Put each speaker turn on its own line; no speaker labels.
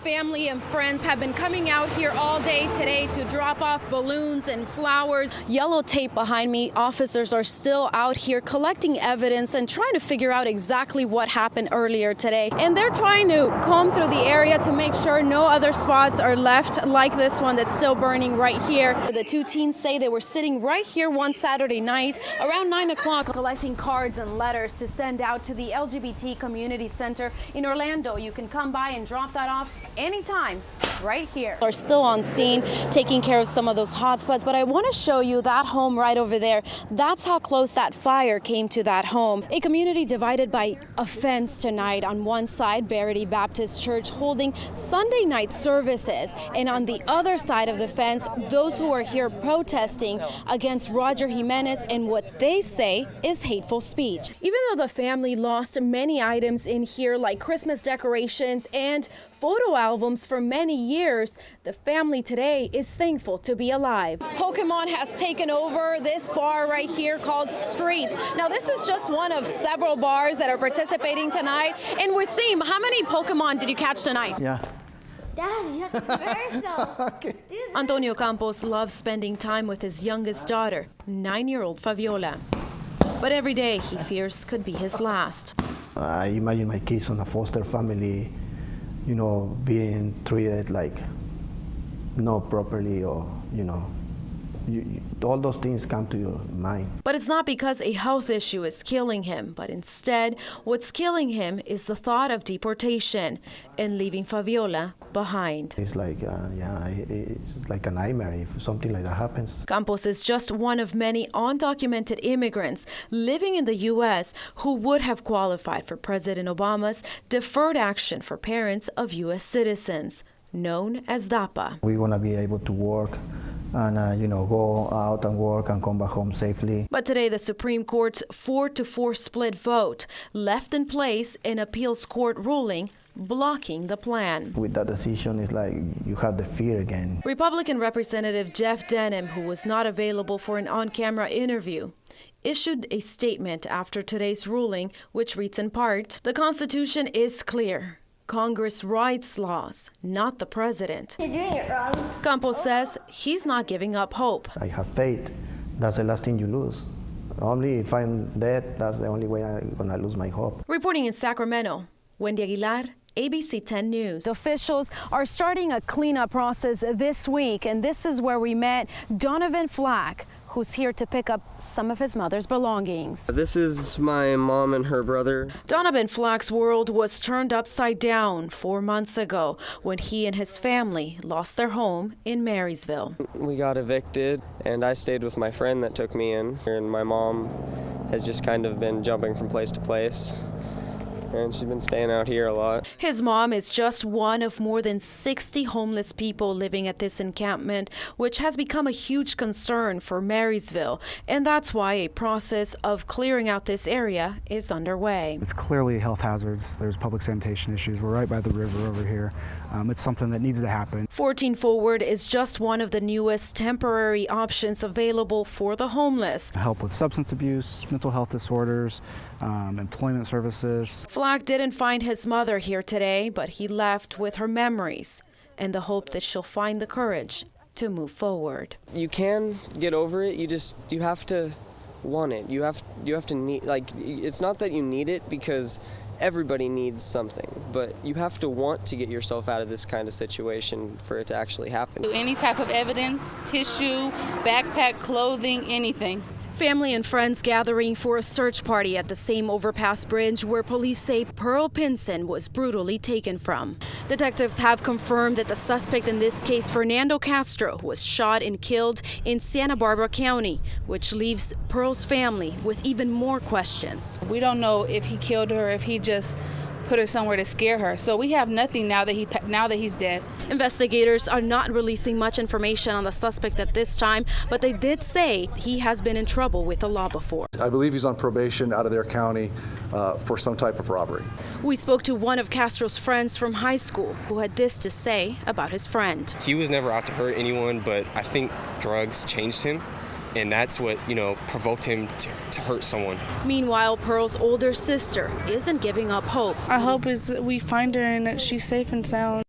family and friends have been coming out here all day today to drop off balloons and flowers. Yellow tape behind me. Officers are still out here collecting evidence and trying to figure out exactly what happened earlier today. And they're trying to comb through the area to make sure no other spots are left like this one that's still burning right here. The two teens say they were sitting right here one Saturday night around 9 o'clock collecting cards and letters to send out to the LGBT Community Center in Orlando. You can come by and drop that off anytime right here. Are still on scene taking care of some of those hot spots, but I want to show you that home right over there. That's how close that fire came to that home. A community divided by a fence tonight. On one side, Verity Baptist Church holding Sunday night services, and on the other side of the fence, those who are here protesting against Roger Jimenez and what they say is hateful speech. Even though the family lost many items in here like Christmas decorations and photo albums for many years, the family today is thankful to be alive. Pokemon has taken over this bar right here called Streets. Now this is just one of several bars that are participating tonight. And Wasim, how many Pokemon did you catch tonight?
Yeah.
Dad, you have to be very slow.
Okay.
Antonio Campos loves spending time with his youngest daughter, 9-year-old Fabiola. But every day he fears could be his last.
I imagine my kids on a foster family, you know, being treated like not properly, or, you know, all those things come to your mind.
But it's not because a health issue is killing him, but instead what's killing him is the thought of deportation and leaving Fabiola behind.
It's like, it's like a nightmare if something like that happens.
Campos is just one of many undocumented immigrants living in the U.S. who would have qualified for President Obama's Deferred Action for Parents of U.S. Citizens, known as DAPA.
We want to be able to work and, you know, go out and work and come back home safely.
But today, the Supreme Court's 4-4 split vote left in place an appeals court ruling blocking the plan.
With that decision, it's like you have the fear again.
Republican Representative Jeff Denham, who was not available for an on-camera interview, issued a statement after today's ruling, which reads in part, "The Constitution is clear. Congress writes laws, not the president."
You're doing it wrong.
Campos says he's not giving up hope.
I have faith. That's the last thing you lose. Only if I'm dead, that's the only way I'm going to lose my hope.
Reporting in Sacramento, Wendy Aguilar, ABC 10 News. Officials are starting a cleanup process this week, and this is where we met Donovan Flack, who's here to pick up some of his mother's belongings.
This is my mom and her brother.
Donovan Flack's world was turned upside down 4 months ago when he and his family lost their home in Marysville.
We got evicted, and I stayed with my friend that took me in. And my mom has just kind of been jumping from place to place, and she's been staying out here a lot.
His mom is just one of more than 60 homeless people living at this encampment, which has become a huge concern for Marysville. And that's why a process of clearing out this area is underway.
It's clearly health hazards. There's public sanitation issues. We're right by the river over here. It's something that needs to happen. 14
Forward is just one of the newest temporary options available for the homeless.
Help with substance abuse, mental health disorders, employment services.
Flack didn't find his mother here today, but he left with her memories and the hope that she'll find the courage to move forward.
You can get over it. You have to want it. You have to need, like, it's not that you need it, because everybody needs something, but you have to want to get yourself out of this kind of situation for it to actually happen.
Any type of evidence, tissue, backpack, clothing, anything.
Family and friends gathering for a search party at the same overpass bridge where police say Pearl Pinson was brutally taken from. Detectives have confirmed that the suspect in this case, Fernando Castro, was shot and killed in Santa Barbara County, which leaves Pearl's family with even more questions.
We don't know if he killed her, if he just put her somewhere to scare her. So we have nothing now that he's dead.
Investigators are not releasing much information on the suspect at this time, but they did say he has been in trouble with the law before.
I believe he's on probation out of their county for some type of robbery.
We spoke to one of Castro's friends from high school who had this to say about his friend.
He was never out to hurt anyone, but I think drugs changed him. And that's what, provoked him to hurt someone.
Meanwhile, Pearl's older sister isn't giving up hope.
Our hope is that we find her and that she's safe and sound.